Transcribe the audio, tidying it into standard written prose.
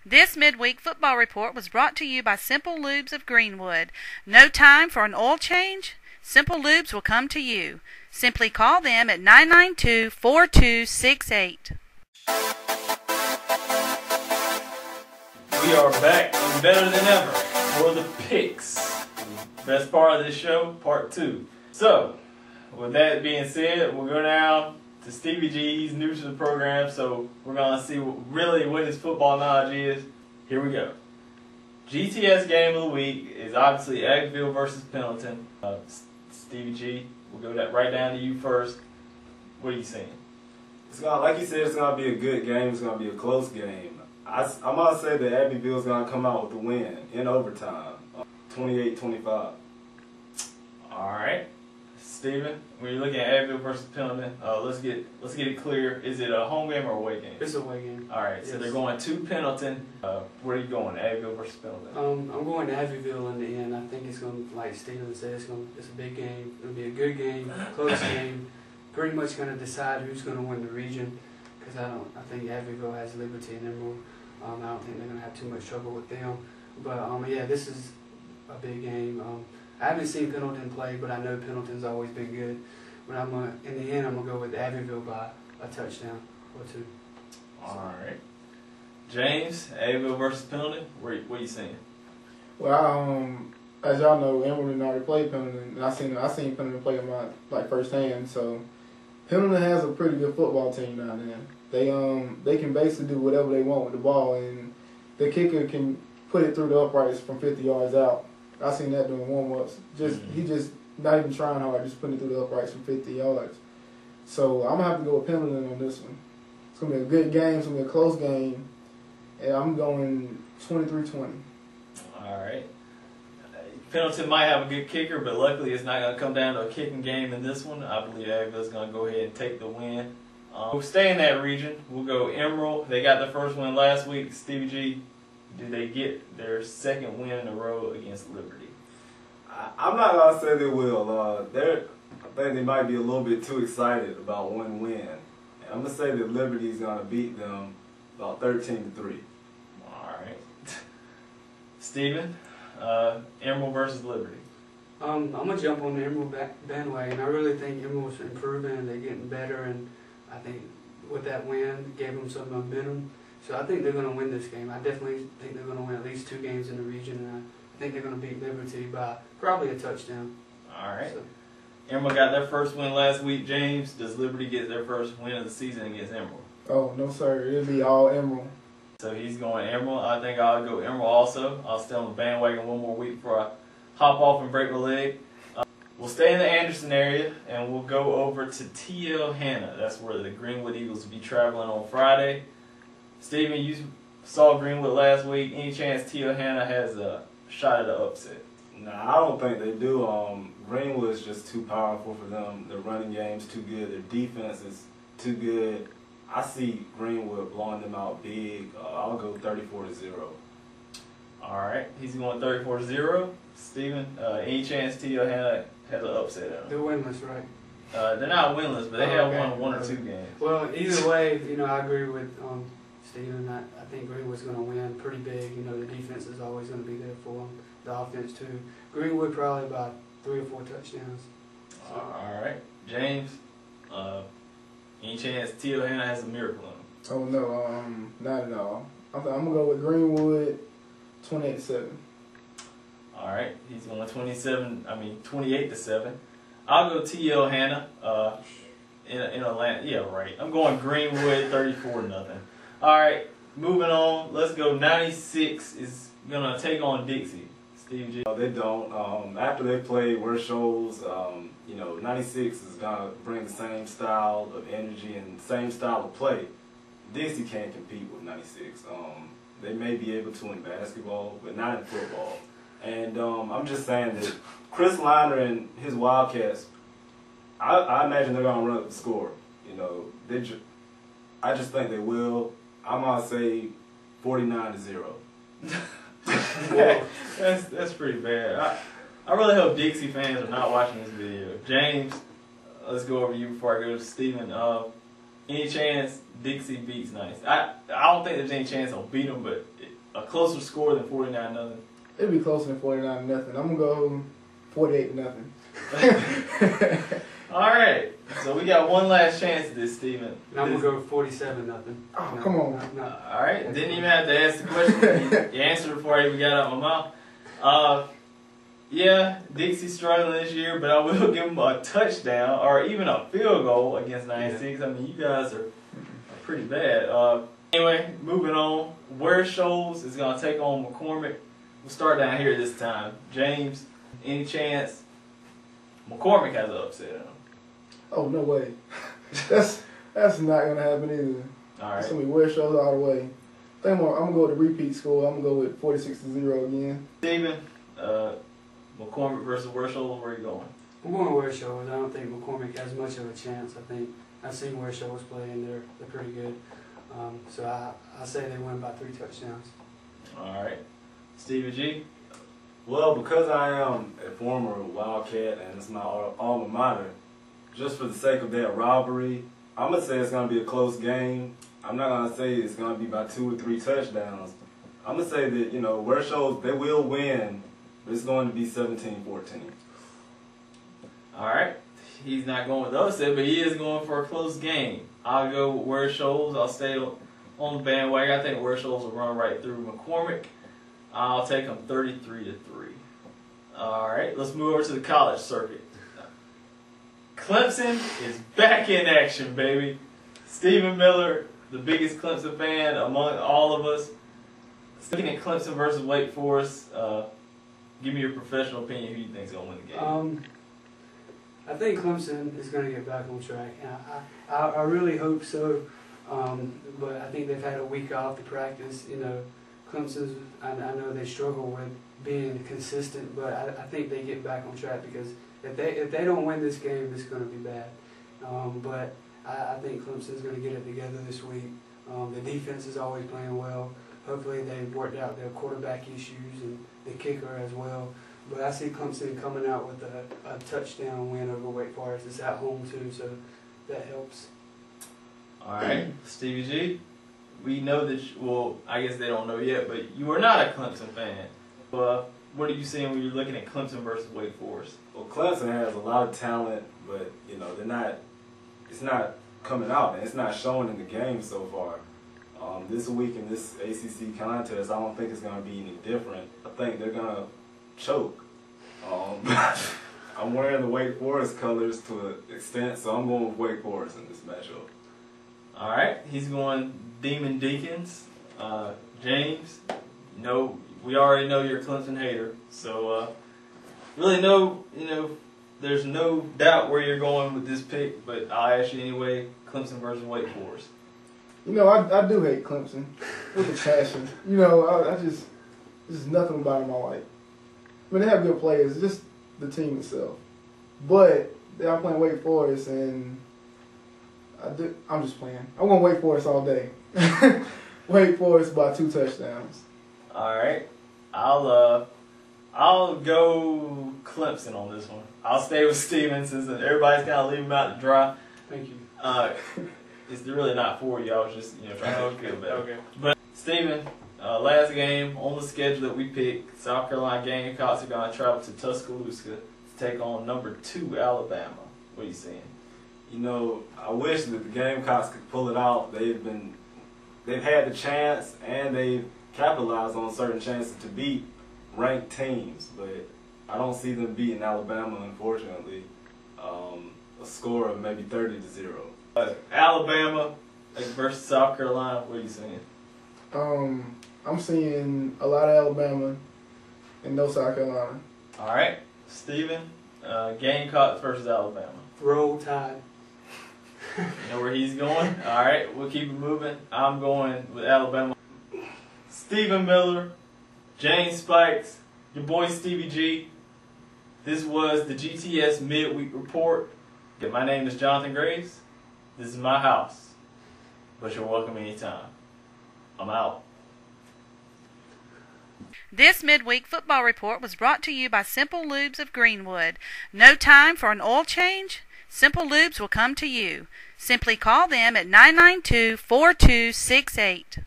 This midweek football report was brought to you by Simple Lubes of Greenwood. No time for an oil change? Simple Lubes will come to you. Simply call them at 992-4268. We are back and better than ever for the picks. Best part of this show, part 2. So, with that being said, we'll go now to Stevie G. He's new to the program, so we're going to see what his football knowledge is. Here we go. GTS game of the week is obviously Eggville versus Pendleton. Stevie G, we'll go right down to you first. What are you saying? Like you said, it's going to be a good game. It's going to be a close game. I'm going to say that Abbeville's going to come out with the win in overtime, 28-25. All right. Steven, when you're looking at Abbeville versus Pendleton, let's get it clear. Is it a home game or away game? It's a away game. All right, so they're going to Pendleton. Where are you going, Abbeville versus Pendleton? I'm going to Abbeville in the end. I think it's going to, like Steven said, it's a big game. It'll be a good game, close game. Pretty much going to decide who's going to win the region, because I think Abbeville has Liberty and Emerald. I don't think they're going to have too much trouble with them. But yeah, this is a big game. I haven't seen Pendleton play, but I know Pendleton's always been good. But in the end, I'm going to go with Abbeville by a touchdown or 2. All right. James, Abbeville versus Pendleton, what are you saying? Well, as y'all know, Emerald already played Pendleton, and I seen Pendleton play in my firsthand. So Pendleton has a pretty good football team down there. They can basically do whatever they want with the ball, and the kicker can put it through the uprights from 50 yards out. I seen that during warm-ups. He just not even trying hard, just putting it through the uprights from 50 yards. So I'm gonna have to go with Pendleton on this one. It's gonna be a good game. It's gonna be a close game, and I'm going 23-20. All right. Pendleton might have a good kicker, but luckily it's not going to come down to a kicking game in this one. I believe Abbeville's going to go ahead and take the win. We'll stay in that region. We'll go Emerald. They got their first win last week. Stevie G, did they get their second win in a row against Liberty? I'm not going to say they will. I think they might be a little bit too excited about one win. I'm going to say that Liberty's going to beat them about 13-3. All right. Steven? Emerald versus Liberty. I'm going to jump on the Emerald bandwagon. I really think Emerald's improving and they're getting better, and I think with that win gave them some momentum. So I think they're going to win this game. I definitely think they're going to win at least 2 games in the region, and I think they're going to beat Liberty by probably a touchdown. All right. So. Emerald got their first win last week. James, does Liberty get their first win of the season against Emerald? Oh, no, sir. It'll be all Emerald. So he's going Emerald. I think I'll go Emerald also. I'll stay on the bandwagon one more week before I hop off and break my leg. We'll stay in the Anderson area, and we'll go over to TL Hanna. That's where the Greenwood Eagles will be traveling on Friday. Steven, you saw Greenwood last week. Any chance TL Hanna has a shot at an upset? Nah, I don't think they do. Greenwood is just too powerful for them. Their running game's too good. Their defense is too good. I see Greenwood blowing them out big. I'll go 34-0. All right, he's going 34-0. Steven, any chance TL Hanna has an upset at them? They're winless, right? They're not winless, but they have won 1 or 2 games. Well, either way, I agree with Steven. I think Greenwood's going to win pretty big. The defense is always going to be there for them. The offense, too. Greenwood probably about 3 or 4 touchdowns. So. All right. James, any chance TL Hanna has a miracle on him? Oh, no, not at all. I'm going to go with Greenwood 28-7. All right. He's going 28-7. I'll go TL Hanna in Atlanta. Yeah, right. I'm going Greenwood 34-0. All right. Moving on. Let's go. 96 is going to take on Dixie. Steve G. They don't. After they play worse shows, 96 is going to bring the same style of energy and same style of play. Dixie can't compete with 96. They may be able to in basketball, but not in football. And I'm just saying that Chris Liner and his Wildcats, I imagine they're going to run up the score. I just think they will. I'm going to say 49-0. That's pretty bad. I really hope Dixie fans are not watching this video. James, let's go over you before I go to Steven. Any chance Dixie beats 96? I don't think there's any chance they'll beat them, but a closer score than 49-0? It'll be closer than 49-0. I'm gonna go 48-0. All right. So we got one last chance at this, Steven. And I'm gonna go 47-0. Oh, come on. All right. Didn't even have to ask the question. You answered it before I even got out my mouth. Yeah, Dixie's struggling this year, but I will give him a touchdown or even a field goal against 96. Yeah. I mean, you guys are pretty bad. Anyway, moving on. Ware Shoals is going to take on McCormick. We'll start down here this time. James, any chance McCormick has an upset on him? Oh, no way. That's not going to happen either. All right. It's going to be Ware Shoals all the way. I think I'm going to go with the repeat score. I'm going to go with 46-0 again. Steven, McCormick versus Ware Shoals, where are you going? I'm going to Ware Shoals. I don't think McCormick has much of a chance. I think I've seen Ware Shoals play, and they're pretty good. So I say they win by 3 touchdowns. All right. Stevie G? Well, because I am a former Wildcat and it's my alma mater, just for the sake of that rivalry, I'm going to say it's going to be a close game. I'm not going to say it's going to be by 2 or 3 touchdowns. I'm going to say that, Ware Shoals, they will win, but it's going to be 17-14. All right. He's not going with the upset, but he is going for a close game. I'll go with Ware Shoals. I'll stay on the bandwagon. I think Ware Shoals will run right through McCormick. I'll take them 33-3. All right, let's move over to the college circuit. Clemson is back in action, baby. Stephen Miller, the biggest Clemson fan among all of us. Looking at Clemson versus Wake Forest, give me your professional opinion. Who you think is going to win the game? I think Clemson is going to get back on track. I really hope so, but I think they've had a week off to practice. Clemson's, I know they struggle with being consistent, but I think they get back on track because if they don't win this game, it's going to be bad. But I think Clemson's going to get it together this week. The defense is always playing well. Hopefully they've worked out their quarterback issues and the kicker as well. But I see Clemson coming out with a touchdown win over Wake Forest. It's at home too, so that helps. All right, Stevie G. We know that, I guess they don't know yet, but you are not a Clemson fan. What are you seeing when you're looking at Clemson versus Wake Forest? Well, Clemson has a lot of talent, but, they're not, it's not coming out, and it's not showing in the game so far. This week in this ACC contest, I don't think it's going to be any different. I think they're going to choke. I'm wearing the Wake Forest colors to an extent, so I'm going with Wake Forest in this matchup. All right, he's going Demon Deacons. James, we already know you're a Clemson hater, so really there's no doubt where you're going with this pick, but I'll ask you anyway, Clemson versus Wake Forest. I do hate Clemson with a passion. There's nothing about them I like. I mean, they have good players, just the team itself. But they are playing Wake Forest, and I'm just playing. I'm going Wake Forest all day. Wake Forest by 2 touchdowns. All right. I'll go Clemson on this one. I'll stay with Steven since everybody's kind of leaving him out to dry. Thank you. It's really not for you. I was just trying to feel better. Okay. But Steven, last game on the schedule that we picked, South Carolina Gamecocks are going to travel to Tuscaloosa to take on number 2 Alabama. What are you seeing? I wish that the Gamecocks could pull it out. They've had the chance and they've capitalized on certain chances to beat ranked teams, but I don't see them beating Alabama, unfortunately. A score of maybe 30-0. Alabama versus South Carolina. What are you seeing? I'm seeing a lot of Alabama and no South Carolina. All right, Steven, Gamecocks versus Alabama. Roll Tide. You know where he's going? All right, we'll keep it moving. I'm going with Alabama. Stephen Miller, James Spikes, your boy Stevie G. This was the GTS Mid-Week Report. My name is Jonathan Graves. This is my house, but you're welcome anytime. I'm out. This midweek football report was brought to you by Simple Lubes of Greenwood. No time for an oil change? Simple Lubes will come to you. Simply call them at 992-4268.